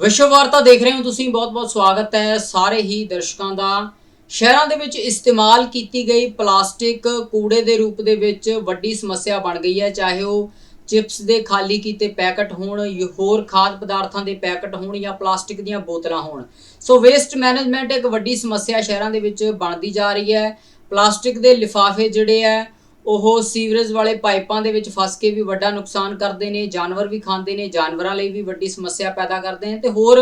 ਵਿਸ਼ਵ ਵਾਰਤਾ ਦੇਖ ਰਹੇ ਹੋ ਤੁਸੀਂ। ਬਹੁਤ-ਬਹੁਤ ਸਵਾਗਤ ਹੈ ਸਾਰੇ ਹੀ ਦਰਸ਼ਕਾਂ ਦਾ। ਸ਼ਹਿਰਾਂ ਦੇ ਵਿੱਚ ਇਸਤੇਮਾਲ ਕੀਤੀ ਗਈ ਪਲਾਸਟਿਕ ਕੂੜੇ ਦੇ ਰੂਪ ਦੇ ਵਿੱਚ ਵੱਡੀ ਸਮੱਸਿਆ ਬਣ ਗਈ ਹੈ। ਚਾਹੇ ਉਹ चिप्स ਦੇ ਖਾਲੀ ਕੀਤੇ ਪੈਕਟ ਹੋਣ, ਹੋਰ ਖਾਦ ਪਦਾਰਥਾਂ ਦੇ ਪੈਕਟ ਹੋਣ ਜਾਂ ਪਲਾਸਟਿਕ ਦੀਆਂ ਬੋਤਲਾਂ ਹੋਣ। ਸੋ ਵੇਸਟ ਮੈਨੇਜਮੈਂਟ ਇੱਕ ਵੱਡੀ ਸਮੱਸਿਆ ਸ਼ਹਿਰਾਂ ਦੇ ਵਿੱਚ ਬਣਦੀ ਜਾ ਰਹੀ ਹੈ। ਪਲਾਸਟਿਕ ਦੇ ਲਿਫਾਫੇ ਜਿਹੜੇ ਹੈ ਉਹ ਸੀਵਰੇਜ ਵਾਲੇ ਪਾਈਪਾਂ ਦੇ ਵਿੱਚ ਫਸ ਕੇ ਵੀ ਵੱਡਾ ਨੁਕਸਾਨ ਕਰਦੇ ਨੇ, ਜਾਨਵਰ ਵੀ ਖਾਂਦੇ ਨੇ, ਜਾਨਵਰਾਂ ਲਈ ਵੀ ਵੱਡੀ ਸਮੱਸਿਆ ਪੈਦਾ ਕਰਦੇ ਨੇ ਤੇ ਹੋਰ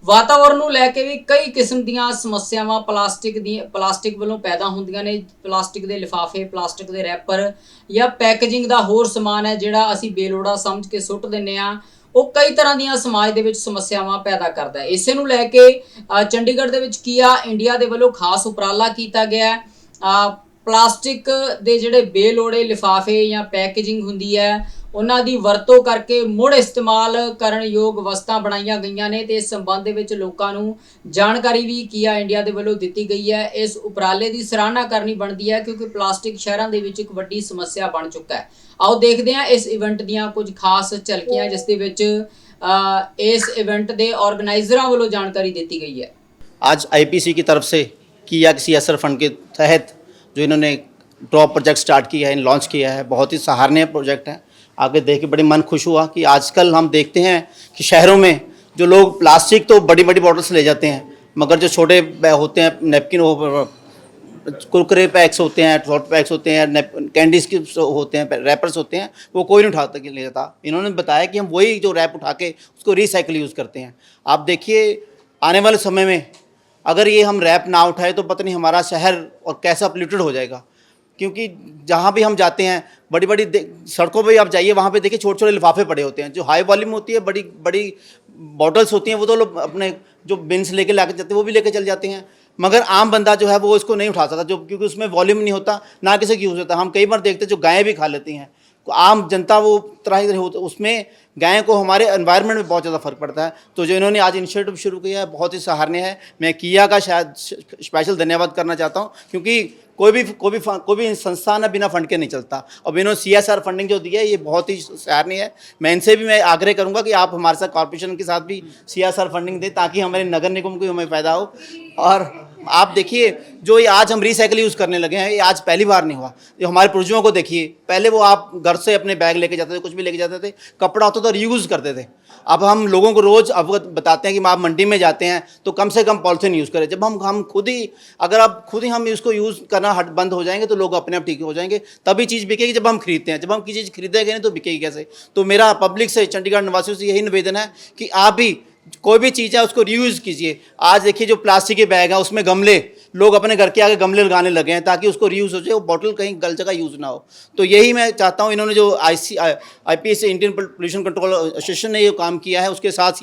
ਵਾਤਾਵਰਨ ਨੂੰ ਲੈ ਕੇ ਵੀ ਕਈ ਕਿਸਮ ਦੀਆਂ ਸਮੱਸਿਆਵਾਂ ਪਲਾਸਟਿਕ ਵੱਲੋਂ ਪੈਦਾ ਹੁੰਦੀਆਂ ਨੇ। ਪਲਾਸਟਿਕ ਦੇ ਲਿਫਾਫੇ, ਪਲਾਸਟਿਕ ਦੇ ਰੈਪਰ ਜਾਂ ਪੈਕੇजिंग ਦਾ ਹੋਰ ਸਮਾਨ ਹੈ ਜਿਹੜਾ ਅਸੀਂ ਬੇਲੋੜਾ ਸਮਝ ਕੇ ਸੁੱਟ ਦਿੰਨੇ ਆ, ਉਹ ਕਈ ਤਰ੍ਹਾਂ ਦੀਆਂ ਸਮਾਜ ਦੇ ਵਿੱਚ ਸਮੱਸਿਆਵਾਂ ਪੈਦਾ ਕਰਦਾ ਹੈ। ਇਸੇ ਨੂੰ ਲੈ ਕੇ ਚੰਡੀਗੜ੍ਹ ਦੇ ਵਿੱਚ ਕੀਆ ਇੰਡੀਆ ਦੇ ਵੱਲੋਂ ਖਾਸ ਉਪਰਾਲਾ ਕੀਤਾ ਗਿਆ ਹੈ। ਪਲਾਸਟਿਕ ਦੇ ਜਿਹੜੇ ਬੇਲੋੜੇ ਲਿਫਾਫੇ ਜਾਂ ਪੈਕੇजिंग ਹੁੰਦੀ ਹੈ ਉਹਨਾਂ ਦੀ ਵਰਤੋਂ ਕਰਕੇ ਮੁੜ ਇਸਤੇਮਾਲ ਕਰਨ ਯੋਗ ਵਸਤਾਂ ਬਣਾਈਆਂ ਗਈਆਂ ਨੇ ਤੇ ਇਸ ਸੰਬੰਧ ਦੇ ਵਿੱਚ ਲੋਕਾਂ ਨੂੰ ਜਾਣਕਾਰੀ ਵੀ ਕੀਆ ਇੰਡੀਆ ਦੇ ਵੱਲੋਂ ਦਿੱਤੀ ਗਈ ਹੈ। ਇਸ ਉਪਰਾਲੇ ਦੀ ਸਰਾਹਨਾ ਕਰਨੀ ਬਣਦੀ ਹੈ ਕਿਉਂਕਿ ਪਲਾਸਟਿਕ ਸ਼ਹਿਰਾਂ ਦੇ ਵਿੱਚ ਇੱਕ ਵੱਡੀ ਸਮੱਸਿਆ ਬਣ ਚੁੱਕਾ ਹੈ। ਆਓ ਦੇਖਦੇ ਹਾਂ ਇਸ ਇਵੈਂਟ ਦੀਆਂ ਕੁਝ ਖਾਸ ਝਲਕੀਆਂ ਜਿਸ ਦੇ ਵਿੱਚ ਇਸ इवेंट ਦੇ ऑर्गेनाइजਰਾਂ ਵੱਲੋਂ जानकारी दी गई है। आज आईपीसी की तरफ से किया सीएसआर फंड के तहत जो इन्होंने ड्रॉप प्रोजेक्ट स्टार्ट किया है, लॉन्च किया है, बहुत ही सराहनीय प्रोजेक्ट है। आगे देख के बड़े मन खुश हुआ कि आजकल हम देखते हैं कि शहरों में जो लोग प्लास्टिक तो बड़ी बड़ी बॉटल्स ले जाते हैं, मगर जो छोटे होते हैं नैपकिन, कुरकुरे पैक्स होते हैं, शॉर्ट पैक्स होते हैं, कैंडीज के होते हैं, रैपर्स होते हैं, वो कोई नहीं उठाता ले जाता। इन्होंने बताया कि हम वही जो रैप उठा के उसको रिसाइकिल यूज़ करते हैं। आप देखिए आने वाले समय में अगर ये हम रैप ना उठाए तो पता नहीं हमारा शहर और कैसा पोल्यूटेड हो जाएगा। क्योंकि जहाँ भी हम जाते हैं बड़ी बड़ी सड़कों पे आप जाइए, वहाँ पे देखिए छोटे छोटे लिफाफे पड़े होते हैं। जो हाई वॉल्यूम होती है, बड़ी बड़ी बॉटल्स होती हैं, वो तो लोग अपने जो बिन्स लेके लाके जाते हैं वो भी लेके चल जाते हैं, मगर आम बंदा जो है वो इसको नहीं उठा सकता, जो क्योंकि उसमें वॉल्यूम नहीं होता, ना किसी की यूज़ होता। हम कई बार देखते हैं जो गायें भी खा लेती हैं, आम जनता वो तरह होता, उसमें गाय को हमारे एनवायरनमेंट में बहुत ज़्यादा फ़र्क पड़ता है। तो जो इन्होंने आज इनिशिएटिव शुरू किया है बहुत ही सराहनीय है। मैं किया का शायद स्पेशल धन्यवाद करना चाहता हूँ, क्योंकि कोई भी संस्थान है बिना फंड के नहीं चलता। अब इन्होंने सीएसआर फंडिंग जो दी है ये बहुत ही सराहनीय है। मैं इनसे भी मैं आग्रह करूँगा कि आप हमारे साथ कॉर्पोरेशन के साथ भी सीएसआर फंडिंग दें, ताकि हमारे नगर निगम को हमें फ़ायदा हो। और आप देखिए जो ये आज हम रिसाइकिल यूज़ करने लगे हैं, ये आज पहली बार नहीं हुआ। जो हमारे पूर्वजों को देखिए, पहले वो आप घर से अपने बैग लेके जाते थे, कुछ भी लेके जाते थे, कपड़ा होता था रीयूज़ करते थे। अब हम लोगों को रोज़ अवगत बताते हैं कि आप मंडी में जाते हैं तो कम से कम पॉलिथीन यूज़ करें। जब हम खुद ही अगर आप खुद ही हम इसको यूज़ करना बंद हो जाएंगे तो लोग अपने आप ठीक हो जाएंगे। तभी चीज़ बिकेगी जब हम खरीदते हैं। जब हम किसी चीज़ खरीदेंगे नहीं तो बिकेगी कैसे। तो मेरा पब्लिक से, चंडीगढ़ निवासियों से यही निवेदन है कि आप भी कोई भी चीज़ है उसको रीयूज़ कीजिए। आज देखिए जो प्लास्टिक के बैग हैं उसमें गमले, लोग अपने घर के आगे गमले लगाने लगे हैं ताकि उसको रीयूज़ हो जाए, वो बॉटल कहीं गलत जगह यूज़ ना हो। तो यही मैं चाहता हूँ। इन्होंने जो IPS Indian pollution control association ने ये काम किया है, उसके साथ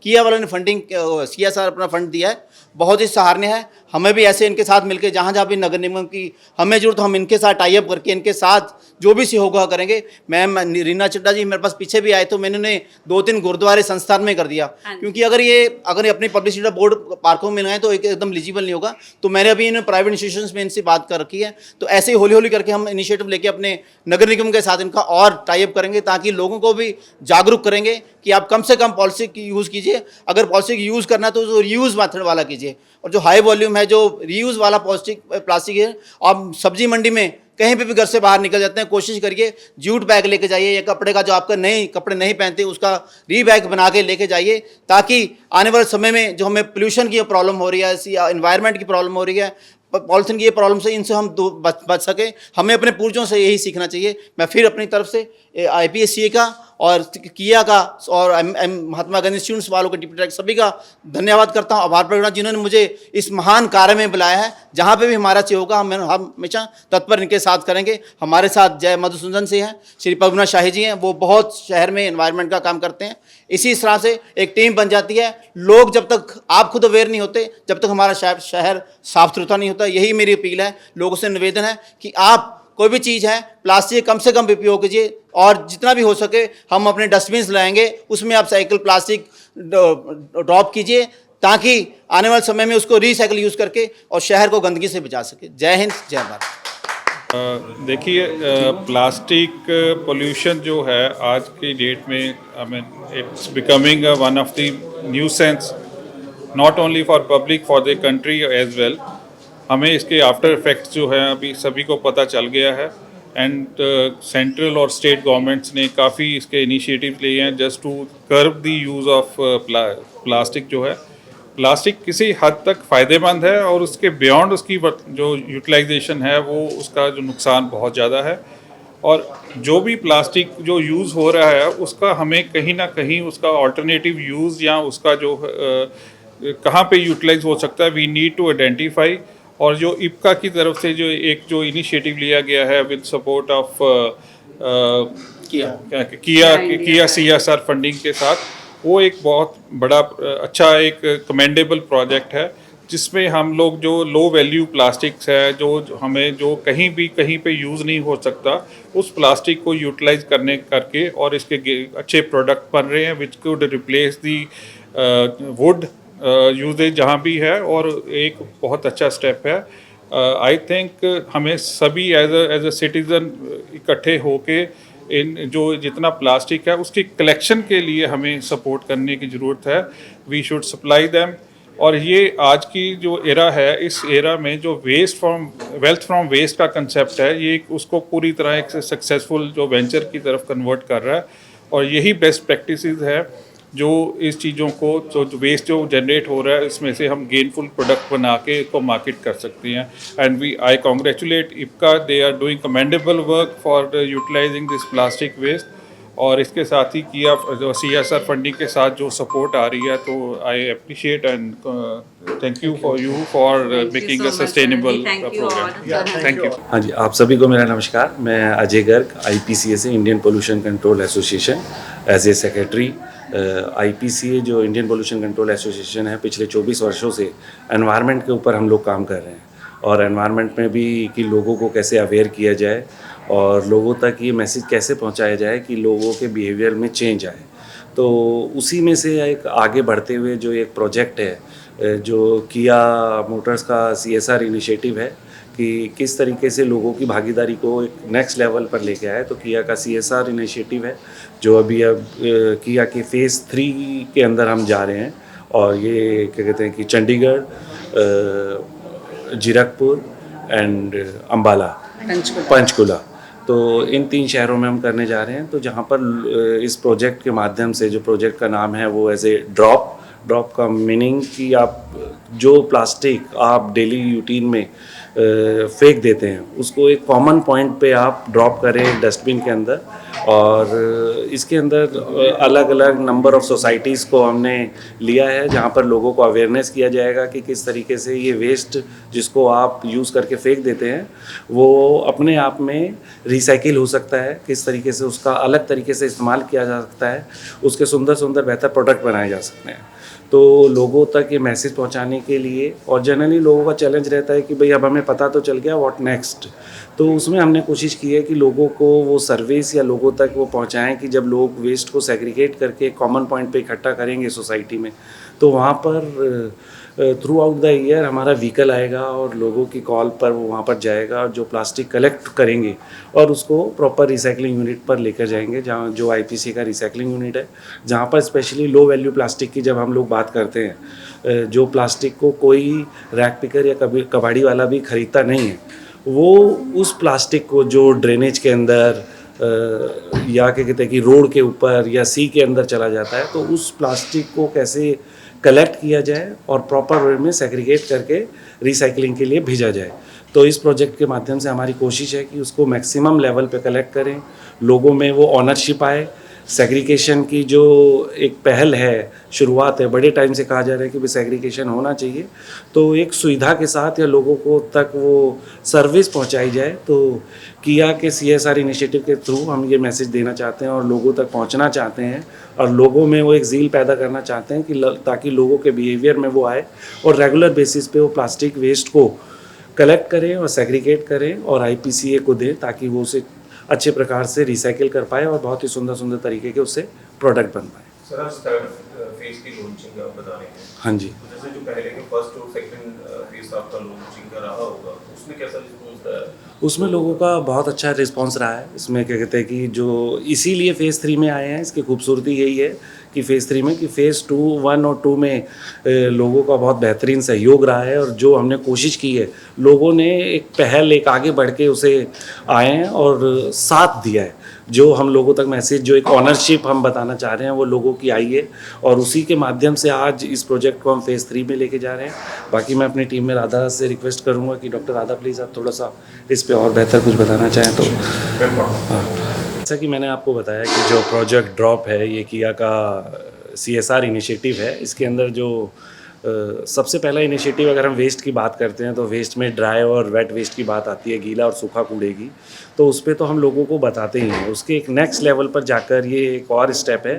किया वालों ने फंडिंग सीएसआर अपना फंड दिया है, बहुत ही सराहनीय है। हमें भी ऐसे इनके साथ मिलकर जहाँ जहाँ भी नगर निगम की हमें जरूरत, हम इनके साथ टाई अप करके इनके साथ जो भी सहयोग करेंगे। मैम रीना चड्डा जी मेरे पास पीछे भी आए तो मैंने 2-3 गुरुद्वारे संस्थान में कर दिया, क्योंकि अगर ये अपनी पब्लिसिटी बोर्ड पार्कों में लगाएं तो एकदम एलिजिबल नहीं होगा। तो मैंने अभी इन प्राइवेट इंस्टीट्यूशंस में इनसे बात कर रखी है। तो ऐसे ही हौली हौली करके हम इनिशिएटिव लेके अपने नगर निगम के साथ इनका और टाई अप करेंगे, ताकि लोगों को भी जागरूक करेंगे कि आप कम से कम प्लास्टिक यूज़ कीजिए। अगर प्लास्टिक यूज़ करना है तो रीयूज़ मेथड वाला कीजिए। और जो हाई वॉल्यूम है, जो रीयूज़ वाला प्लास्टिक है, आप सब्जी मंडी में कहीं पे भी घर से बाहर निकल जाते हैं, कोशिश करिए जूट बैग लेके जाइए, या कपड़े का जो आपका नए कपड़े नहीं पहनते उसका री बैग बना के लेके जाइए, ताकि आने वाले समय में जो हमें पोल्यूशन की प्रॉब्लम हो रही है, एनवायरनमेंट की प्रॉब्लम हो रही है, पॉलिथीन की ये प्रॉब्लम से, इनसे हम बच सके। हमें अपने पूर्वजों से यही सीखना चाहिए। मैं फिर अपनी तरफ से आईपीएससी का और किया का और महात्मा गांधी स्टूडेंट्स वालों के डिप्टी डायरेक्टर सभी का धन्यवाद करता हूँ, आभार प्रकट, जिन्होंने मुझे इस महान कार्य में बुलाया है। जहाँ पे भी हमारा चाहिए होगा हम हमेशा तत्पर इनके साथ करेंगे। हमारे साथ जय मधुसूदन से हैं, श्री पद्मनाथ शाही जी हैं, वो बहुत शहर में एनवायरनमेंट का काम करते हैं। इसी तरह से एक टीम बन जाती है। लोग जब तक आप खुद अवेयर नहीं होते, जब तक हमारा शहर साफ सुथरा नहीं होता। यही मेरी अपील है, लोगों से निवेदन है कि आप कोई भी चीज़ है प्लास्टिक कम से कम उपयोग कीजिए, और जितना भी हो सके हम अपने डस्टबिन लाएंगे, उसमें आप साइकिल प्लास्टिक ड्रॉप कीजिए, ताकि आने वाले समय में उसको रिसाइकिल यूज़ करके और शहर को गंदगी से बचा सके। जय हिंद, जय भारत। देखिए, प्लास्टिक पोल्यूशन जो है आज की डेट में, I mean it's becoming one of the nuisance, not only for public, for the country as well. हमें इसके आफ्टर इफेक्ट्स जो है अभी सभी को पता चल गया है। एंड सेंट्रल और स्टेट गवर्नमेंट्स ने काफ़ी इसके इनिशिएटिव लिए हैं just to curb the use of plastic. जो है प्लास्टिक किसी हद तक फ़ायदेमंद है, और उसके बियॉन्ड उसकी जो यूटिलाइजेशन है वो उसका जो नुकसान बहुत ज़्यादा है। और जो भी प्लास्टिक जो यूज़ हो रहा है उसका हमें कहीं ना कहीं उसका अल्टरनेटिव यूज़ या उसका जो कहाँ पे यूटिलाइज हो सकता है, वी नीड टू आइडेंटिफाई। और जो इप्का की तरफ से जो इनिशिएटिव लिया गया है विद सपोर्ट ऑफ किया CSR फंडिंग के साथ, वो एक बहुत बड़ा अच्छा एक कमेंडेबल प्रोजेक्ट है, जिसमें हम लोग जो लो वैल्यू प्लास्टिक्स है जो हमें जो कहीं पे यूज़ नहीं हो सकता, उस प्लास्टिक को यूटिलाइज करके और इसके अच्छे प्रोडक्ट बन रहे हैं which could replace the wood usages जहाँ भी है, और एक बहुत अच्छा स्टेप है। आई थिंक हमें सभी एज अ सिटीज़न इकट्ठे होके इन जो जितना प्लास्टिक है उसकी कलेक्शन के लिए हमें सपोर्ट करने की ज़रूरत है। We should supply them. और ये आज की जो एरा है, इस एरा में जो वेल्थ फ्रॉम वेस्ट का कंसेप्ट है, ये उसको पूरी तरह एक सक्सेसफुल जो वेंचर की तरफ कन्वर्ट कर रहा है। और यही बेस्ट प्रैक्टिसेस है जो इस चीज़ों को जो वेस्ट जो जनरेट हो रहा है इसमें से हम गेनफुल प्रोडक्ट बना के इसको मार्केट कर सकते हैं। And I congratulate Ipca, they are doing commendable work for utilising this plastic waste. और इसके साथ ही किया जो CSR फंडिंग के साथ जो सपोर्ट आ रही है, तो I appreciate and thank you for making a sustainable program. Thank you. हाँ जी, आप सभी को मेरा नमस्कार। मैं अजय गर्ग, IPCA से, Indian pollution control association, as a secretary. IPCA जो इंडियन पोल्यूशन कंट्रोल एसोसिएशन है, पिछले 24 वर्षों से एनवायरनमेंट के ऊपर हम लोग काम कर रहे हैं, और एनवायरनमेंट में भी कि लोगों को कैसे अवेयर किया जाए और लोगों तक ये मैसेज कैसे पहुंचाया जाए कि लोगों के बिहेवियर में चेंज आए। तो उसी में से एक आगे बढ़ते हुए जो एक प्रोजेक्ट है जो किया मोटर्स का CSR इनिशिएटिव है कि किस तरीके से लोगों की भागीदारी को एक नेक्स्ट लेवल पर लेके आए। तो किया का CSR इनिशिएटिव है जो अब किया के फेज़ 3 के अंदर हम जा रहे हैं, और ये क्या कहते हैं कि चंडीगढ़, जीरकपुर एंड अम्बाला, पंचकुला, तो इन 3 शहरों में हम करने जा रहे हैं। तो जहाँ पर इस प्रोजेक्ट के माध्यम से, जो प्रोजेक्ट का नाम है वो एज ए ड्रॉप का मीनिंग कि आप जो प्लास्टिक आप डेली रूटीन में फेंक देते हैं उसको एक कॉमन पॉइंट पे आप ड्रॉप करें एक डस्टबिन के अंदर। और इसके अंदर अलग अलग नंबर ऑफ़ सोसाइटीज़ को हमने लिया है जहाँ पर लोगों को अवेयरनेस किया जाएगा कि किस तरीके से ये वेस्ट जिसको आप यूज़ करके फेंक देते हैं वो अपने आप में रिसाइकिल हो सकता है, किस तरीके से उसका अलग तरीके से इस्तेमाल किया जा सकता है, उसके सुंदर सुंदर बेहतर प्रोडक्ट बनाए जा सकते हैं। तो लोगों तक ये मैसेज पहुंचाने के लिए, और जनरली लोगों का चैलेंज रहता है कि भाई अब हमें पता तो चल गया, व्हाट नेक्स्ट। तो उसमें हमने कोशिश की है कि लोगों को वो सर्विस या लोगों तक वो पहुंचाएं कि जब लोग वेस्ट को सेग्रीगेट करके कॉमन पॉइंट पे इकट्ठा करेंगे सोसाइटी में, तो वहाँ पर थ्रू आउट द ईयर हमारा व्हीकल आएगा और लोगों की कॉल पर वो वहाँ पर जाएगा, और जो प्लास्टिक कलेक्ट करेंगे और उसको प्रॉपर रिसाइकलिंग यूनिट पर लेकर जाएंगे, जहाँ जो IPCA का रिसाइकलिंग यूनिट है, जहाँ पर स्पेशली लो वैल्यू प्लास्टिक की जब हम लोग बात करते हैं, जो प्लास्टिक को कोई रैक पिकर या कबाड़ी वाला भी ख़रीदता नहीं है, वो उस प्लास्टिक को जो ड्रेनेज के अंदर या क्या कहते हैं कि रोड के ऊपर या सी के अंदर चला जाता है, तो उस प्लास्टिक को कैसे कलेक्ट किया जाए और प्रॉपर वे में सेग्रीगेट करके रिसाइकलिंग के लिए भेजा जाए। तो इस प्रोजेक्ट के माध्यम से हमारी कोशिश है कि उसको मैक्सिमम लेवल पे कलेक्ट करें, लोगों में वो ऑनरशिप आए। सेग्रीगेशन की जो एक पहल है, शुरुआत है, बड़े टाइम से कहा जा रहा है कि भाई सेग्रीगेशन होना चाहिए, तो एक सुविधा के साथ या लोगों को तक वो सर्विस पहुंचाई जाए। तो किया के CSR इनिशिएटिव के थ्रू हम ये मैसेज देना चाहते हैं और लोगों तक पहुंचना चाहते हैं, और लोगों में वो एक ज़ील पैदा करना चाहते हैं कि ताकि लोगों के बिहेवियर में वो आए और रेगुलर बेसिस पे वो प्लास्टिक वेस्ट को कलेक्ट करें और सेग्रीगेट करें और IPCA को दें, ताकि वो उसे अच्छे प्रकार से रिसाइकिल कर पाए और बहुत ही सुंदर सुंदर तरीके के उससे प्रोडक्ट बन पाए। सर, फेज की लॉन्चिंग आप बता रहे हैं, हाँ जी। तो जैसे जो पहले के फर्स्ट और सेकंड फेज आपका लॉन्चिंग का रहा होगा, उसमें कैसा रिस्पॉन्स रहा है? उसमें लोगों का बहुत अच्छा रिस्पांस रहा है। इसमें क्या कहते हैं कि जो इसीलिए फ़ेज़ 3 में आए हैं, इसकी खूबसूरती यही है कि फ़ेज़ 3 में कि फ़ेज़ 2 1 और 2 में लोगों का बहुत बेहतरीन सहयोग रहा है, और जो हमने कोशिश की है, लोगों ने एक पहल एक आगे बढ़ के उसे आए हैं और साथ दिया है। जो हम लोगों तक मैसेज, जो एक ऑनरशिप हम बताना चाह रहे हैं, वो लोगों की आई है, और उसी के माध्यम से आज इस प्रोजेक्ट को हम फ़ेज़ 3 में लेके जा रहे हैं। बाकी मैं अपनी टीम में राधा से रिक्वेस्ट करूँगा कि डॉक्टर राधा प्लीज़ आप थोड़ा सा इस पे और बेहतर कुछ बताना चाहें तो। हाँ, जैसा कि मैंने आपको बताया कि जो प्रोजेक्ट ड्रॉप है, ये किया का CSR इनिशिएटिव है। इसके अंदर जो सबसे पहला इनिशिएटिव, अगर हम वेस्ट की बात करते हैं तो वेस्ट में ड्राई और वेट वेस्ट की बात आती है, गीला और सूखा कूड़े की। तो उस पे तो हम लोगों को बताते ही हैं। उसके एक नेक्स्ट लेवल पर जाकर ये एक और स्टेप है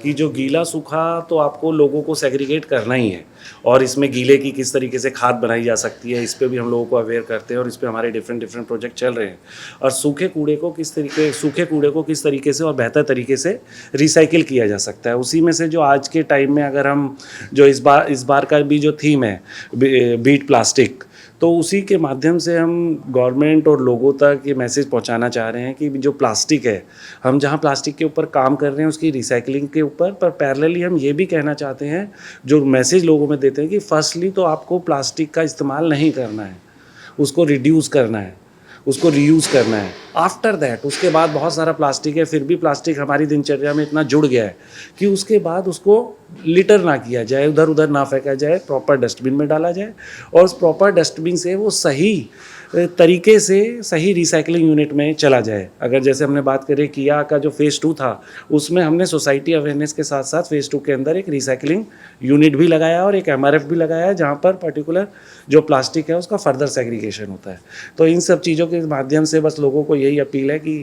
कि जो गीला सूखा तो आपको लोगों को सेग्रीगेट करना ही है, और इसमें गीले की किस तरीके से खाद बनाई जा सकती है, इस पे भी हम लोगों को अवेयर करते हैं, और इस पे हमारे डिफरेंट प्रोजेक्ट चल रहे हैं। और सूखे कूड़े को किस तरीके से और बेहतर तरीके से रिसाइकिल किया जा सकता है। उसी में से जो आज के टाइम में, अगर हम जो इस बार का भी जो थीम है बीट प्लास्टिक, तो उसी के माध्यम से हम गवर्नमेंट और लोगों तक ये मैसेज पहुंचाना चाह रहे हैं कि जो प्लास्टिक है, हम जहां प्लास्टिक के ऊपर काम कर रहे हैं उसकी रिसाइकलिंग के ऊपर, पर पैरेलली हम ये भी कहना चाहते हैं, जो मैसेज लोगों में देते हैं कि फर्स्टली तो आपको प्लास्टिक का इस्तेमाल नहीं करना है, उसको रिड्यूस करना है, उसको रीयूज़ करना है। आफ्टर दैट, उसके बाद बहुत सारा प्लास्टिक है, फिर भी प्लास्टिक हमारी दिनचर्या में इतना जुड़ गया है कि उसके बाद उसको लिटर ना किया जाए, उधर उधर ना फेंका जाए, प्रॉपर डस्टबिन में डाला जाए, और उस प्रॉपर डस्टबिन से वो सही तरीके से सही रिसाइकलिंग यूनिट में चला जाए। अगर जैसे हमने बात करें किया का जो फ़ेज़ 2 था, उसमें हमने सोसाइटी अवेयरनेस के साथ साथ फ़ेज़ 2 के अंदर एक रिसाइकलिंग यूनिट भी लगाया और एक MRF भी लगाया है, जहाँ पर पर्टिकुलर जो प्लास्टिक है उसका फर्दर सेग्रीगेशन होता है। तो इन सब चीज़ों के माध्यम से बस लोगों को यही अपील है कि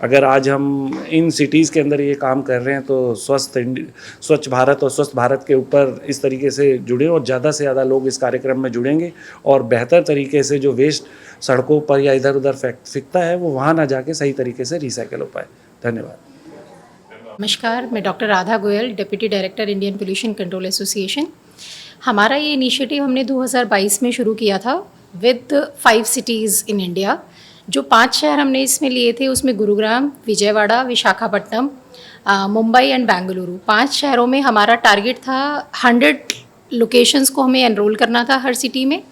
अगर आज हम इन सिटीज़ के अंदर ये काम कर रहे हैं तो स्वच्छ भारत और स्वस्थ भारत के ऊपर इस तरीके से जुड़े, और ज़्यादा से ज़्यादा लोग इस कार्यक्रम में जुड़ेंगे, और बेहतर तरीके से जो वेस्ट सड़कों पर या इधर उधर फेंकता है, वो वहाँ ना जाके सही तरीके से रिसाइकिल हो पाए। धन्यवाद। नमस्कार, मैं doctor Radha Goyal, deputy director Indian pollution control association. हमारा ये इनिशिएटिव हमने 2022 में शुरू किया था विद 5 सिटीज़ इन इंडिया। जो 5 शहर हमने इसमें लिए थे, उसमें गुरुग्राम, विजयवाड़ा, विशाखापट्टनम, मुंबई एंड बेंगलुरु। 5 शहरों में हमारा टारगेट था 100 लोकेशंस को हमें एनरोल करना था हर सिटी में,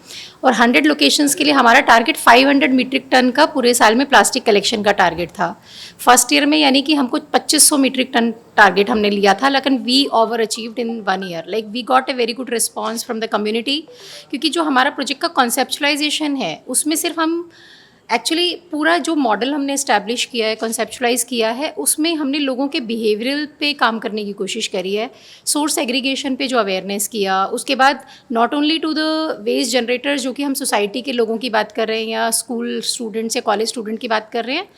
और 100 लोकेशंस के लिए हमारा टारगेट 500 मीट्रिक टन का पूरे साल में प्लास्टिक कलेक्शन का टारगेट था। फर्स्ट ईयर में यानी कि हमको 2500 मीट्रिक टन टारगेट हमने लिया था, लेकिन we over achieved in 1 year. Like we got a very good response from the community, क्योंकि जो हमारा प्रोजेक्ट का कॉन्सेप्चुलाइजेशन है, उसमें सिर्फ हम एक्चुअली पूरा जो मॉडल हमने इस्टेब्लिश किया है, कॉन्सेप्चुलाइज किया है, उसमें हमने लोगों के बिहेवियरल पे काम करने की कोशिश करी है। सोर्स एग्रीगेशन पे जो अवेयरनेस किया, उसके बाद not only to the waste generators, जो कि हम सोसाइटी के लोगों की बात कर रहे हैं या स्कूल स्टूडेंट्स या कॉलेज स्टूडेंट की बात कर रहे हैं,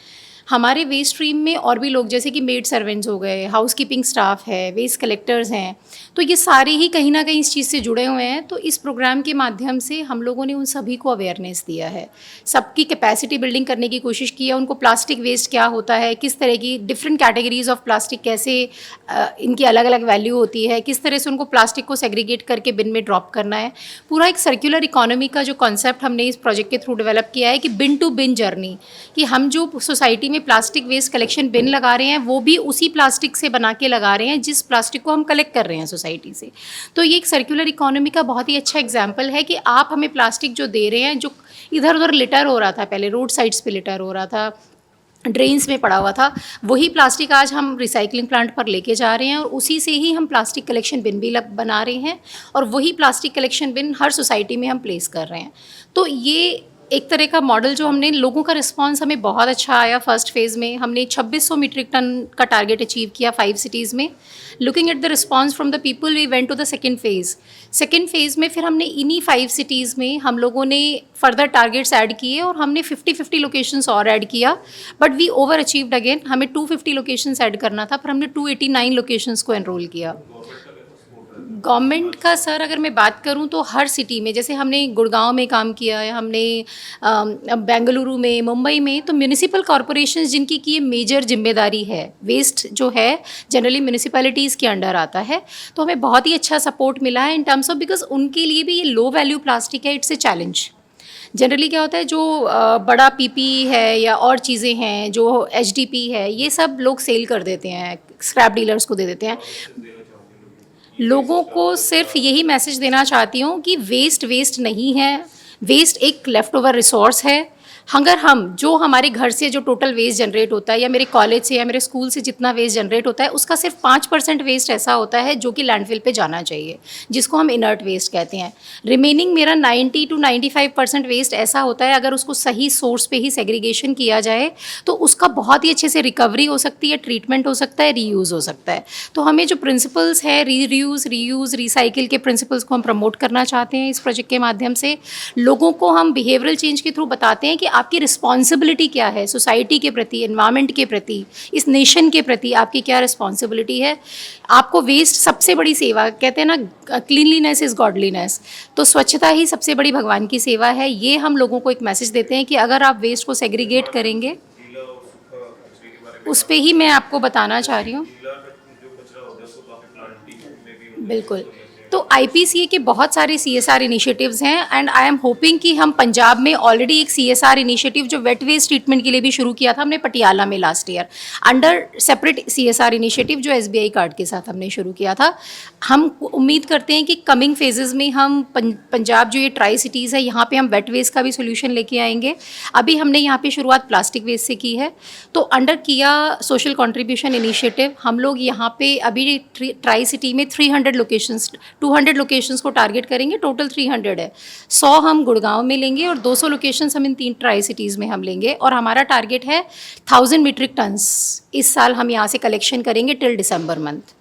हमारे वेस्ट स्ट्रीम में और भी लोग, जैसे कि मेड सर्वेंट्स हो गए, हाउस कीपिंग स्टाफ है, वेस्ट कलेक्टर्स हैं, तो ये सारे ही कहीं ना कहीं इस चीज़ से जुड़े हुए हैं। तो इस प्रोग्राम के माध्यम से हम लोगों ने उन सभी को अवेयरनेस दिया है, सबकी कैपेसिटी बिल्डिंग करने की कोशिश की है, उनको प्लास्टिक वेस्ट क्या होता है, किस तरह की डिफरेंट कैटेगरीज ऑफ प्लास्टिक, कैसे इनकी अलग अलग वैल्यू होती है, किस तरह से उनको प्लास्टिक को सेग्रीगेट करके बिन में ड्रॉप करना है। पूरा एक सर्कुलर इकोनॉमी का जो कॉन्सेप्ट हमने इस प्रोजेक्ट के थ्रू डेवलप किया है कि बिन टू बिन जर्नी, कि हम जो सोसाइटी में प्लास्टिक वेस्ट कलेक्शन बिन लगा रहे हैं, वो भी उसी प्लास्टिक से बना के लगा रहे हैं जिस प्लास्टिक को हम कलेक्ट कर रहे हैं सोसाइटी से। तो ये एक सर्कुलर इकोनॉमी का बहुत ही अच्छा एग्जाम्पल है कि आप हमें प्लास्टिक जो दे रहे हैं, जो इधर उधर लिटर हो रहा था, पहले रोड साइड्स पे लिटर हो रहा था, ड्रेन्स में पड़ा हुआ था, वही प्लास्टिक आज हम रिसाइकलिंग प्लांट पर लेके जा रहे हैं, और उसी से ही हम प्लास्टिक कलेक्शन बिन भी बना रहे हैं, और वही प्लास्टिक कलेक्शन बिन हर सोसाइटी में हम प्लेस कर रहे हैं। तो ये एक तरह का मॉडल जो हमने, लोगों का रिस्पांस हमें बहुत अच्छा आया। फर्स्ट फेज़ में हमने 2600 मीट्रिक टन का टारगेट अचीव किया 5 सिटीज़ में। Looking at the response from the people, we went to the second phase में फिर हमने इन्हीं 5 सिटीज़ में हम लोगों ने फर्दर टारगेट्स ऐड किए, और हमने 50-50 लोकेशंस और ऐड किया, but we over achieved again. हमें 250 लोकेशंस ऐड करना था, पर हमने 289 लोकेशंस को एनरोल किया। गवर्नमेंट का सर अगर मैं बात करूं तो हर सिटी में, जैसे हमने गुड़गांव में काम किया है, हमने बेंगलुरु में, मुंबई में, तो म्यूनिसिपल कॉरपोरेशंस जिनकी की ये मेजर जिम्मेदारी है, वेस्ट जो है जनरली म्यूनिसिपैलिटीज़ के अंडर आता है, तो हमें बहुत ही अच्छा सपोर्ट मिला है इन टर्म्स ऑफ, बिकॉज उनके लिए भी ये लो वैल्यू प्लास्टिक है, इट्स ए चैलेंज। जनरली क्या होता है, जो बड़ा पीपी है या और चीज़ें हैं, जो एचडीपी है, ये सब लोग सेल कर देते हैं, स्क्रैप डीलर्स को दे देते हैं। लोगों को सिर्फ यही मैसेज देना चाहती हूँ कि वेस्ट वेस्ट नहीं है, वेस्ट एक लेफ़्ट ओवर रिसोर्स है। अगर हम जो हमारे घर से जो टोटल वेस्ट जनरेट होता है, या मेरे कॉलेज से या मेरे स्कूल से जितना वेस्ट जनरेट होता है, उसका सिर्फ 5% वेस्ट ऐसा होता है जो कि लैंडफिल पे जाना चाहिए, जिसको हम इनर्ट वेस्ट कहते हैं। रिमेनिंग मेरा 90 to 95% वेस्ट ऐसा होता है, अगर उसको सही सोर्स पे ही सेग्रीगेशन किया जाए तो उसका बहुत ही अच्छे से रिकवरी हो सकती है, ट्रीटमेंट हो सकता है, रीयूज़ हो सकता है। तो हमें जो प्रिंसिपल्स है, रीयूज़ रिसाइकिल के प्रिंसिपल्स को हम प्रमोट करना चाहते हैं इस प्रोजेक्ट के माध्यम से। लोगों को हम बिहेवियरल चेंज के थ्रू बताते हैं कि आपकी रिस्पॉन्सिबिलिटी क्या है सोसाइटी के प्रति, एनवायरनमेंट के प्रति, इस नेशन के प्रति आपकी क्या रिस्पॉन्सिबिलिटी है। आपको वेस्ट सबसे बड़ी सेवा, कहते हैं ना, क्लीनलीनेस इज़ गॉडलीनेस, तो स्वच्छता ही सबसे बड़ी भगवान की सेवा है। ये हम लोगों को एक मैसेज देते हैं कि अगर आप वेस्ट को सेग्रीगेट करेंगे, उस पर ही मैं आपको बताना चाह रही हूँ। बिल्कुल, तो IPCA के बहुत सारे CSR इनिशिएटिव्स हैं, एंड आई एम होपिंग कि हम पंजाब में ऑलरेडी एक CSR इनिशिएटिव जो वेट वेस्ट ट्रीटमेंट के लिए भी शुरू किया था हमने पटियाला में last year, under separate CSR initiative जो SBI कार्ड के साथ हमने शुरू किया था। हम उम्मीद करते हैं कि कमिंग फेजेस में हम पंजाब जो ये ट्राई सिटीज़ है, यहाँ पे हम वेट वेस्ट का भी सोल्यूशन लेके आएंगे। अभी हमने यहाँ पे शुरुआत प्लास्टिक वेस्ट से की है, तो अंडर किया सोशल कॉन्ट्रीब्यूशन इनिशिएटिव हम लोग यहाँ पे अभी ट्राई सिटी में 300 लोकेशंस, 200 लोकेशंस को टारगेट करेंगे, टोटल 300 है। 100 हम गुड़गांव में लेंगे और 200 लोकेशंस हम इन 3 ट्राई सिटीज़ में हम लेंगे, और हमारा टारगेट है 1000 मीट्रिक टन्स इस साल हम यहाँ से कलेक्शन करेंगे टिल दिसंबर मंथ।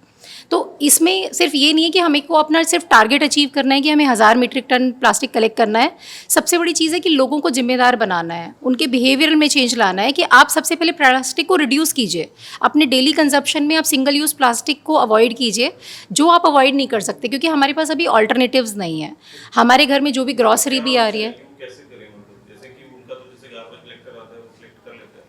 तो इसमें सिर्फ ये नहीं है कि हमें को अपना सिर्फ टारगेट अचीव करना है कि हमें 1000 मीट्रिक टन प्लास्टिक कलेक्ट करना है। सबसे बड़ी चीज़ है कि लोगों को जिम्मेदार बनाना है, उनके बिहेवियर में चेंज लाना है कि आप सबसे पहले प्लास्टिक को रिड्यूस कीजिए, अपने डेली कंजप्शन में आप सिंगल यूज़ प्लास्टिक को अवॉइड कीजिए, जो आप अवॉइड नहीं कर सकते, क्योंकि हमारे पास अभी ऑल्टरनेटिव्स नहीं है। हमारे घर में जो भी ग्रॉसरी भी आ रही है, कैसे करें, मतलब जैसे कि उनका तो जैसे गार्बेज कलेक्टर आता है वो कलेक्ट कर लेता है,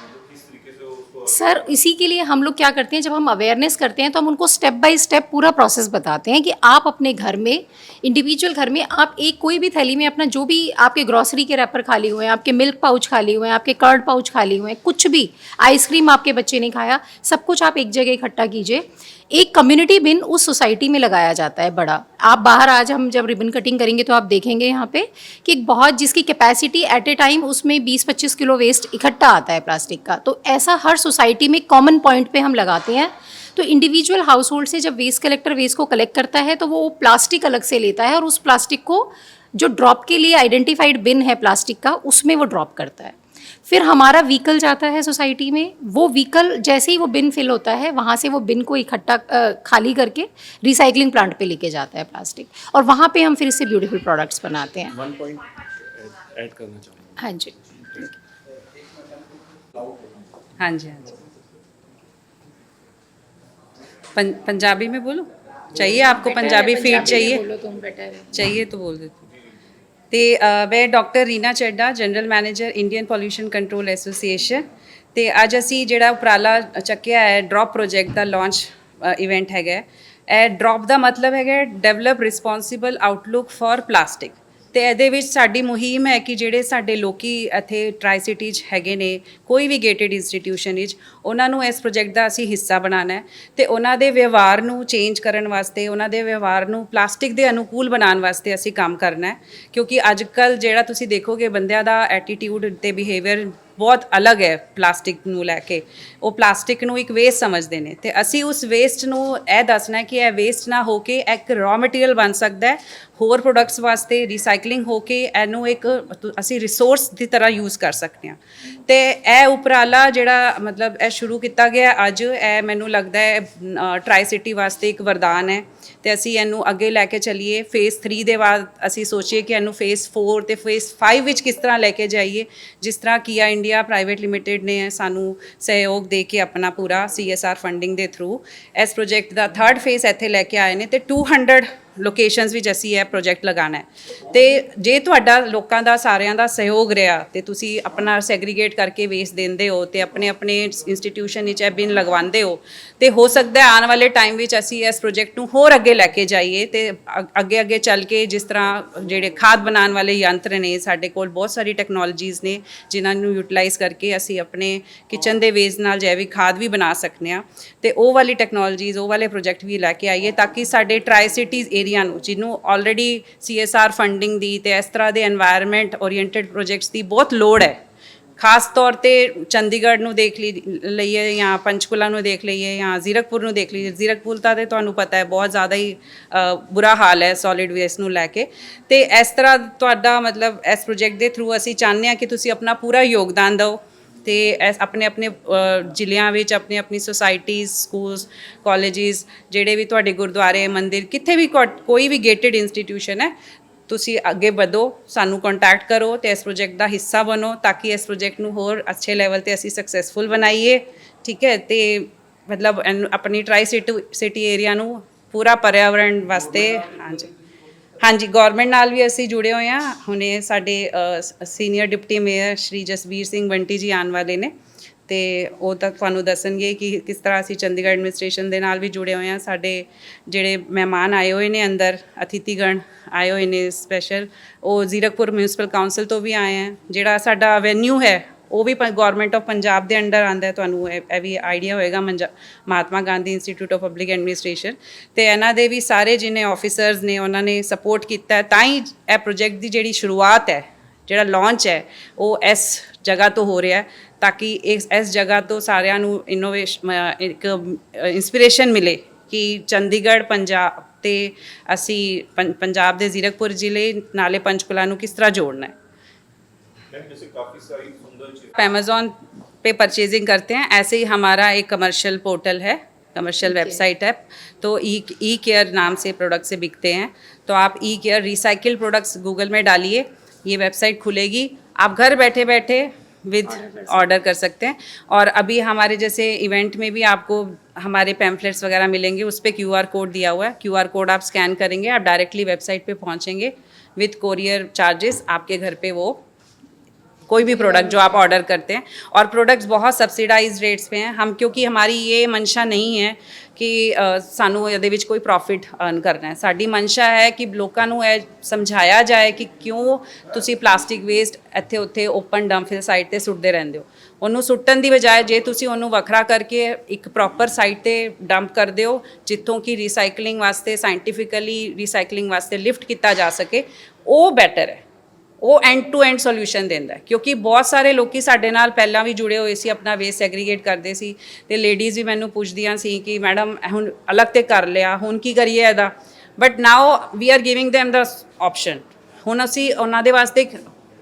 मतलब किस तरीके से उसको सर इसी के लिए हम लोग क्या करते हैं, जब हम अवेयरनेस करते हैं तो हम उनको स्टेप बाय स्टेप पूरा प्रोसेस बताते हैं कि आप अपने घर में, इंडिविजुअल घर में, आप एक कोई भी थैली में अपना जो भी आपके ग्रॉसरी के रैपर खाली हुए हैं, आपके मिल्क पाउच खाली हुए हैं, आपके कर्ड पाउच खाली हुए हैं, कुछ भी आइसक्रीम आपके बच्चे ने खाया, सब कुछ आप एक जगह इकट्ठा कीजिए। एक कम्युनिटी बिन उस सोसाइटी में लगाया जाता है बड़ा। आप बाहर आज हम जब रिबन कटिंग करेंगे तो आप देखेंगे यहाँ पे कि बहुत जिसकी कैपेसिटी एट ए टाइम उसमें 20-25 किलो वेस्ट इकट्ठा आता है प्लास्टिक का, तो ऐसा हर सोसाइटी में कॉमन पॉइंट पे हम लगाते हैं। तो इंडिविजुअल हाउस होल्ड से जब वेस्ट कलेक्टर वेस्ट को कलेक्ट करता है तो वो प्लास्टिक अलग से लेता है और उस प्लास्टिक को जो ड्रॉप के लिए आइडेंटिफाइड बिन है प्लास्टिक का, उसमें वो ड्रॉप करता है। फिर हमारा व्हीकल जाता है सोसाइटी में, वो व्हीकल जैसे ही वो बिन फिल होता है वहाँ से वो बिन को इकट्ठा खाली करके रिसाइकलिंग प्लांट पे लेके जाता है प्लास्टिक, और वहाँ पे हम फिर इससे ब्यूटीफुल प्रोडक्ट्स बनाते हैं। 1 पॉइंट ऐड करना चाहूँगा। हाँ जी, हाँ जी, हाँ जी। पंजाबी में बोलो, चाहिए आपको पंजाबी फीड चाहिए? बोलो तुम बेटर है। चाहिए तो बोल देती हूँ। ਤੇ ਮੈਂ doctor Reena Chadha, general manager Indian pollution control association, ਤੇ ਅੱਜ ਅਸੀਂ ਜਿਹੜਾ ਉਪਰਾਲਾ ਚੱਕਿਆ ਹੈ ਡ੍ਰੌਪ ਪ੍ਰੋਜੈਕਟ ਦਾ ਲਾਂਚ ਇਵੈਂਟ ਹੈਗਾ। ਇਹ ਡ੍ਰੌਪ ਦਾ ਮਤਲਬ ਹੈਗਾ develop responsible outlook for plastic, ਤੇ ਇਹਦੇ ਵਿੱਚ ਸਾਡੀ ਮੁਹਿੰਮ ਹੈ ਕਿ ਜਿਹੜੇ ਸਾਡੇ ਲੋਕੀ ਇੱਥੇ ਟਰਾਈ ਸਿਟੀ 'ਚ ਹੈਗੇ ਨੇ, ਕੋਈ ਵੀ ਗੇਟਡ ਇੰਸਟੀਟਿਊਸ਼ਨ ਵਿੱਚ, ਉਹਨਾਂ ਨੂੰ ਇਸ ਪ੍ਰੋਜੈਕਟ ਦਾ ਅਸੀਂ ਹਿੱਸਾ ਬਣਾਉਣਾ ਹੈ, ਤੇ ਉਹਨਾਂ ਦੇ ਵਿਵਹਾਰ ਨੂੰ ਚੇਂਜ ਕਰਨ ਵਾਸਤੇ, ਉਹਨਾਂ ਦੇ ਵਿਵਹਾਰ ਨੂੰ ਪਲਾਸਟਿਕ ਦੇ ਅਨੁਕੂਲ ਬਣਾਉਣ ਵਾਸਤੇ ਅਸੀਂ ਕੰਮ ਕਰਨਾ ਹੈ। ਕਿਉਂਕਿ ਅੱਜ ਕੱਲ੍ਹ ਜਿਹੜਾ ਤੁਸੀਂ ਦੇਖੋਗੇ ਬੰਦਿਆਂ ਦਾ ਐਟੀਟਿਊਡ ਤੇ ਬਿਹੇਵੀਅਰ ਬਹੁਤ ਅਲੱਗ ਹੈ ਪਲਾਸਟਿਕ ਨੂੰ ਲੈ ਕੇ। ਉਹ ਪਲਾਸਟਿਕ ਨੂੰ ਇੱਕ ਵੇਸਟ ਸਮਝਦੇ ਨੇ, ਤੇ ਅਸੀਂ ਉਸ ਵੇਸਟ ਨੂੰ ਇਹ ਦੱਸਣਾ ਕਿ ਇਹ ਵੇਸਟ ਨਾ ਹੋ ਕੇ ਇੱਕ ਰॉ ਮਟੀਰੀਅਲ ਬਣ ਸਕਦਾ ਹੈ ਹੋਰ ਪ੍ਰੋਡਕਟਸ ਵਾਸਤੇ, ਰੀਸਾਈਕਲਿੰਗ ਹੋ ਕੇ ਇਹਨੂੰ ਇੱਕ ਅਸੀਂ ਰਿਸੋਰਸ ਦੀ ਤਰ੍ਹਾਂ ਯੂਜ਼ ਕਰ ਸਕਦੇ ਹਾਂ। ਤੇ ਇਹ ਉਪਰਾਲਾ ਜਿਹੜਾ ਮਤਲਬ ਇਹ ਸ਼ੁਰੂ ਕੀਤਾ ਗਿਆ ਅੱਜ, ਇਹ ਮੈਨੂੰ ਲੱਗਦਾ ਹੈ ਟਰਾਈ ਸਿਟੀ ਵਾਸਤੇ ਇੱਕ ਵਰਦਾਨ ਹੈ, ਤੇ ਅਸੀਂ ਇਹਨੂੰ ਅੱਗੇ ਲੈ ਕੇ ਚੱਲੀਏ। ਫੇਜ਼ 3 ਦੇ ਬਾਅਦ ਅਸੀਂ ਸੋਚੀਏ ਕਿ ਇਹਨੂੰ ਫੇਜ਼ 4 ਤੇ ਫੇਜ਼ 5 ਵਿੱਚ ਕਿਸ ਤਰ੍ਹਾਂ ਲੈ ਕੇ ਜਾਈਏ, ਜਿਸ ਤਰ੍ਹਾਂ ਕੀਆ ਇੰਡੀਆ ਇੰਡੀਆ ਪ੍ਰਾਈਵੇਟ ਲਿਮਿਟਿਡ ਨੇ ਸਾਨੂੰ ਸਹਿਯੋਗ ਦੇ ਕੇ ਆਪਣਾ ਪੂਰਾ CSR ਫੰਡਿੰਗ ਦੇ ਥਰੂ ਇਸ ਪ੍ਰੋਜੈਕਟ ਦਾ 3rd ਫੇਜ਼ ਇੱਥੇ ਲੈ ਕੇ ਆਏ ਨੇ ਤੇ 200 ਲੋਕੇਸ਼ਨਸ ਵਿੱਚ ਅਸੀਂ ਇਹ ਪ੍ਰੋਜੈਕਟ ਲਗਾਉਣਾ ਹੈ। ਤੇ ਜੇ ਤੁਹਾਡਾ ਲੋਕਾਂ ਦਾ ਸਾਰਿਆਂ ਦਾ ਸਹਿਯੋਗ ਰਿਹਾ ਤੇ ਤੁਸੀਂ ਆਪਣਾ ਸੈਗਰੀਗੇਟ ਕਰਕੇ ਵੇਸਟ ਦਿੰਦੇ ਹੋ ਤੇ ਆਪਣੇ ਇੰਸਟੀਟਿਊਸ਼ਨ ਵਿੱਚ ਇਹ ਬਿਨ ਲਗਵਾਉਂਦੇ ਹੋ ਤੇ ਹੋ ਸਕਦਾ ਹੈ ਆਉਣ ਵਾਲੇ ਟਾਈਮ ਵਿੱਚ ਅਸੀਂ ਇਸ ਪ੍ਰੋਜੈਕਟ ਨੂੰ ਹੋਰ ਅੱਗੇ ਲੈ ਕੇ ਜਾਈਏ ਤੇ ਅੱਗੇ ਚੱਲ ਕੇ ਜਿਸ ਤਰ੍ਹਾਂ ਜਿਹੜੇ ਖਾਦ ਬਣਾਉਣ ਵਾਲੇ ਯੰਤਰ ਨੇ ਸਾਡੇ ਕੋਲ ਬਹੁਤ ਸਾਰੀ ਟੈਕਨੋਲੋਜੀਜ਼ ਨੇ ਜਿਨ੍ਹਾਂ ਨੂੰ ਯੂਟਿਲਾਈਜ਼ ਕਰਕੇ ਅਸੀਂ ਆਪਣੇ ਕਿਚਨ ਦੇ ਵੇਸਟ ਨਾਲ ਜੈਵਿਕ ਖਾਦ ਵੀ ਬਣਾ ਸਕਦੇ ਹਾਂ ਤੇ ਉਹ ਵਾਲੀ ਟੈਕਨੋਲੋਜੀਜ਼ ਉਹ ਵਾਲੇ ਪ੍ਰੋਜੈਕਟ ਵੀ ਲੈ ਕੇ ਆਈਏ ਤਾਂ ਕਿ ਸਾਡੇ ਟਰਾਈ ਸਿਟੀਜ਼ ਏਰੀਆ ਨੂੰ ਜਿਹਨੂੰ ਆਲਰੇਡੀ CSR ਫੰਡਿੰਗ ਦੀ ਤੇ ਇਸ ਤਰ੍ਹਾਂ ਦੇ এনवायरमेंट ओरिएंटेड ਪ੍ਰੋਜੈਕਟਸ ਦੀ ਬਹੁਤ ਲੋੜ ਹੈ। ਖਾਸ ਤੌਰ ਤੇ ਚੰਡੀਗੜ੍ਹ ਨੂੰ ਦੇਖ ਲਈਏ ਜਾਂ ਪੰਚਕੂਲਾ ਨੂੰ ਦੇਖ ਲਈਏ ਜਾਂ ਜ਼ੀਰਕਪੁਰ ਨੂੰ ਦੇਖ ਲਈਏ। ਜ਼ੀਰਕਪੁਰ ਦਾ ਤੇ ਤੁਹਾਨੂੰ ਪਤਾ ਹੈ ਬਹੁਤ ਜ਼ਿਆਦਾ ਹੀ ਬੁਰਾ ਹਾਲ ਹੈ ਸੋਲਿਡ ਵੇਸਟ ਨੂੰ ਲੈ ਕੇ ਤੇ ਇਸ ਤਰ੍ਹਾਂ ਤੁਹਾਡਾ ਮਤਲਬ ਇਸ ਪ੍ਰੋਜੈਕਟ ਦੇ ਥਰੂ ਅਸੀਂ ਚਾਹੁੰਦੇ ਹਾਂ ਕਿ ਤੁਸੀਂ ਆਪਣਾ ਪੂਰਾ ਯੋਗਦਾਨ ਦਿਓ ਤੇ ਆਪਣੇ ਜ਼ਿਲ੍ਹਿਆਂ ਵਿੱਚ ਆਪਣੀ ਸੁਸਾਇਟੀਜ਼ ਸਕੂਲਸ ਕਾਲਜਿਸ ਜਿਹੜੇ ਵੀ ਤੁਹਾਡੇ ਗੁਰਦੁਆਰੇ ਮੰਦਿਰ ਕਿੱਥੇ ਵੀ ਕੋਈ ਵੀ ਗੇਟਡ ਇੰਸਟੀਟਿਊਸ਼ਨ ਹੈ ਤੁਸੀਂ ਅੱਗੇ ਵਧੋ ਸਾਨੂੰ ਕੰਟੈਕਟ ਕਰੋ ਤੇ ਇਸ ਪ੍ਰੋਜੈਕਟ ਦਾ ਹਿੱਸਾ ਬਣੋ ਤਾਂ ਕਿ ਇਸ ਪ੍ਰੋਜੈਕਟ ਨੂੰ ਹੋਰ ਅੱਛੇ ਲੈਵਲ ਤੇ ਅਸੀਂ ਸਕਸੈਸਫੁਲ ਬਣਾਈਏ। ਠੀਕ ਹੈ ਤੇ ਮਤਲਬ ਆਪਣੀ ਟਰਾਈ ਸਿਟੀ ਏਰੀਆ ਨੂੰ ਪੂਰਾ ਪਰਿਆਵਰਣ ਵਾਸਤੇ ਹਾਂਜੀ ਗਵਰਨਮੈਂਟ ਨਾਲ ਵੀ ਅਸੀਂ ਜੁੜੇ ਹੋਏ ਹਾਂ। ਹੁਣੇ ਸਾਡੇ ਸੀਨੀਅਰ ਡਿਪਟੀ ਮੇਅਰ ਸ਼੍ਰੀ ਜਸਵੀਰ ਸਿੰਘ ਬੰਟੀ ਜੀ ਆਉਣ ਵਾਲੇ ਨੇ ਤੇ ਉਹ ਤਾਂ ਤੁਹਾਨੂੰ ਦੱਸਣਗੇ ਕਿ ਕਿਸ ਤਰ੍ਹਾਂ ਅਸੀਂ ਚੰਡੀਗੜ੍ਹ ਐਡਮਿਨਿਸਟ੍ਰੇਸ਼ਨ ਦੇ ਨਾਲ ਵੀ ਜੁੜੇ ਹੋਏ ਹਾਂ। ਸਾਡੇ ਜਿਹੜੇ ਮਹਿਮਾਨ ਆਏ ਹੋਏ ਨੇ ਅੰਦਰ ਅਤਿਥੀਗਣ ਆਏ ਹੋਏ ਨੇ ਸਪੈਸ਼ਲ ਉਹ ਜ਼ੀਰਕਪੁਰ ਮਿਊਨਿਸਪਲ ਕਾਉਂਸਲ ਤੋਂ ਵੀ ਆਏ ਹੈ। ਜਿਹੜਾ ਸਾਡਾ ਵੈਨਿਊ ਹੈ ਉਹ ਵੀ ਗਵਰਨਮੈਂਟ ਆਫ ਪੰਜਾਬ ਦੇ ਅੰਡਰ ਆਉਂਦਾ ਹੈ। ਤੁਹਾਨੂੰ ਇਹ ਵੀ ਆਈਡੀਆ ਹੋਏਗਾ Mahatma Gandhi institute of public administration ਤੇ ਇਹਨਾਂ ਦੇ ਵੀ ਸਾਰੇ ਜਿਹਨੇ ਆਫਿਸਰਸ ਨੇ ਉਹਨਾਂ ਨੇ ਸਪੋਰਟ ਕੀਤਾ ਤਾਂ ਹੀ ਇਹ ਪ੍ਰੋਜੈਕਟ ਦੀ ਜਿਹੜੀ ਸ਼ੁਰੂਆਤ ਹੈ ਜਿਹੜਾ ਲਾਂਚ ਹੈ ਉਹ ਇਸ ਜਗ੍ਹਾ ਤੋਂ ਹੋ ਰਿਹਾ ਤਾਂ ਕਿ ਇਸ ਜਗ੍ਹਾ ਤੋਂ ਸਾਰਿਆਂ ਨੂੰ ਇਨੋਵੇਸ਼ਨ ਇੱਕ ਇੰਸਪੀਰੇਸ਼ਨ ਮਿਲੇ ਕਿ ਚੰਡੀਗੜ੍ਹ ਪੰਜਾਬ ਤੇ ਅਸੀਂ ਪੰਜਾਬ ਦੇ ਜ਼ੀਰਕਪੁਰ ਜ਼ਿਲ੍ਹੇ ਨਾਲੇ पंचकुला ਨੂੰ किस तरह जोड़ना है। जैसे काफी सारी सुंदर चीजें अमेज़ॉन पे परचेजिंग करते हैं ऐसे ही हमारा एक कमर्शियल पोर्टल है कमर्शियल वेबसाइट है तो ई केयर नाम से प्रोडक्ट से बिकते हैं तो आप ई केयर रिसाइकिल प्रोडक्ट्स गूगल में डालिए ये वेबसाइट खुलेगी आप घर बैठे बैठे विद ऑर्डर कर सकते हैं। और अभी हमारे जैसे इवेंट में भी आपको हमारे पैम्फलेट्स वगैरह मिलेंगे उस पर QR कोड दिया हुआ है। QR कोड आप स्कैन करेंगे आप डायरेक्टली वेबसाइट पे पहुंचेंगे विद कोरियर चार्जेस आपके घर पे वो कोई भी प्रोडक्ट जो आप ऑर्डर करते हैं और प्रोडक्ट्स बहुत सब्सिडाइज रेट्स पे हैं हम क्योंकि हमारी ये मंशा नहीं है कि सानू ਇਹਦੇ ਵਿੱਚ ਕੋਈ ਪ੍ਰੋਫਿਟ ਅਰਨ ਕਰਨਾ ਹੈ। ਸਾਡੀ ਮਨਸ਼ਾ ਹੈ ਕਿ ਲੋਕਾਂ ਨੂੰ ਇਹ ਸਮਝਾਇਆ ਜਾਏ ਕਿ ਕਿਉਂ ਤੁਸੀਂ ਪਲਾਸਟਿਕ ਵੇਸਟ ਇੱਥੇ ਉੱਥੇ ਓਪਨ ਡੰਪ ਸਾਈਟ ਤੇ ਸੁੱਟਦੇ ਰਹਿੰਦੇ ਹੋ। ਉਹਨੂੰ ਸੁੱਟਣ ਦੀ ਬਜਾਏ ਜੇ ਤੁਸੀਂ ਉਹਨੂੰ ਵੱਖਰਾ ਕਰਕੇ ਇੱਕ ਪ੍ਰੋਪਰ ਸਾਈਟ ਤੇ ਡੰਪ ਕਰ ਦਿਓ ਜਿੱਥੋਂ ਕਿ ਰੀਸਾਈਕਲਿੰਗ ਵਾਸਤੇ ਸਾਇੰਟੀਫਿਕਲੀ ਰੀਸਾਈਕਲਿੰਗ ਵਾਸਤੇ ਲਿਫਟ ਕੀਤਾ ਜਾ ਸਕੇ ਉਹ ਬੈਟਰ ਹੈ। ਉਹ ਐਂਡ ਟੂ ਐਂਡ ਸੋਲੂਸ਼ਨ ਦਿੰਦਾ ਕਿਉਂਕਿ ਬਹੁਤ ਸਾਰੇ ਲੋਕੀ ਸਾਡੇ ਨਾਲ ਪਹਿਲਾਂ ਵੀ ਜੁੜੇ ਹੋਏ ਸੀ ਆਪਣਾ ਵੇਸਟ ਸੈਗਰੀਗੇਟ ਕਰਦੇ ਸੀ ਤੇ ਲੇਡੀਜ਼ ਵੀ ਮੈਨੂੰ ਪੁੱਛਦੀਆਂ ਸੀ ਕਿ ਮੈਡਮ ਹੁਣ ਅਲੱਗ ਤੇ ਕਰ ਲਿਆ ਹੁਣ ਕੀ ਕਰੀਏ ਇਹਦਾ but now we are giving them the option. ਹੁਣ ਅਸੀਂ ਉਹਨਾਂ ਦੇ ਵਾਸਤੇ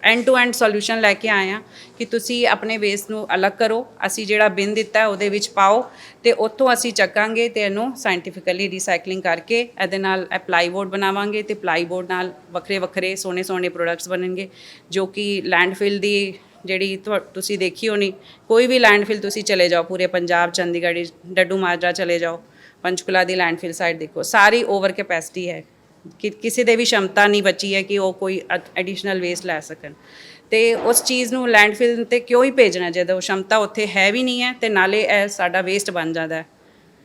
ਐਂਡ ਟੂ ਐਂਡ ਸੋਲੂਸ਼ਨ ਲੈ ਕੇ ਆਏ ਹਾਂ ਕਿ ਤੁਸੀਂ ਆਪਣੇ ਵੇਸਟ ਨੂੰ ਅਲੱਗ ਕਰੋ ਅਸੀਂ ਜਿਹੜਾ ਬਿਨ ਦਿੱਤਾ ਉਹਦੇ ਵਿੱਚ ਪਾਓ ਤੇ ਉੱਥੋਂ ਅਸੀਂ ਚੱਕਾਂਗੇ ਤੇ ਇਹਨੂੰ ਸਾਇੰਟੀਫਿਕਲੀ ਰੀਸਾਈਕਲਿੰਗ ਕਰਕੇ ਇਹਦੇ ਨਾਲ ਪਲਾਈ ਬੋਰਡ ਬਣਾਵਾਂਗੇ ਤੇ ਪਲਾਈ ਬੋਰਡ ਨਾਲ ਵੱਖਰੇ ਵੱਖਰੇ ਸੋਹਣੇ ਸੋਹਣੇ ਪ੍ਰੋਡਕਟਸ ਬਣਨਗੇ ਜੋ ਕਿ ਲੈਂਡਫਿਲ ਦੀ ਜਿਹੜੀ ਤੁਸੀਂ ਦੇਖੀ ਹੋਣੀ ਕੋਈ ਵੀ ਲੈਂਡਫਿਲ ਤੁਸੀਂ ਚਲੇ ਜਾਓ ਪੂਰੇ ਪੰਜਾਬ ਚੰਡੀਗੜ੍ਹ ਡੱਡੂ ਮਾਜਰਾ ਚਲੇ ਜਾਓ पंचकुला ਦੀ ਲੈਂਡਫਿਲ ਸਾਈਡ ਦੇਖੋ ਸਾਰੀ ਓਵਰ ਕੈਪੈਸਿਟੀ ਹੈ ਕਿ ਕਿਸੇ ਦੇ ਵੀ ਸ਼ਮਤਾ ਨਹੀਂ ਬਚੀ ਹੈ ਕਿ ਉਹ ਕੋਈ ਐਡੀਸ਼ਨਲ ਵੇਸਟ ਲੈ ਸਕਣ ਤੇ ਉਸ ਚੀਜ਼ ਨੂੰ ਲੈਂਡਫਿਲ ਤੇ ਕਿਉਂ ਹੀ ਭੇਜਣਾ ਜਦੋਂ ਸ਼ਮਤਾ ਉੱਥੇ ਹੈ ਵੀ ਨਹੀਂ ਹੈ ਤੇ ਨਾਲੇ ਇਹ ਸਾਡਾ ਵੇਸਟ ਬਣ ਜਾਂਦਾ ਹੈ।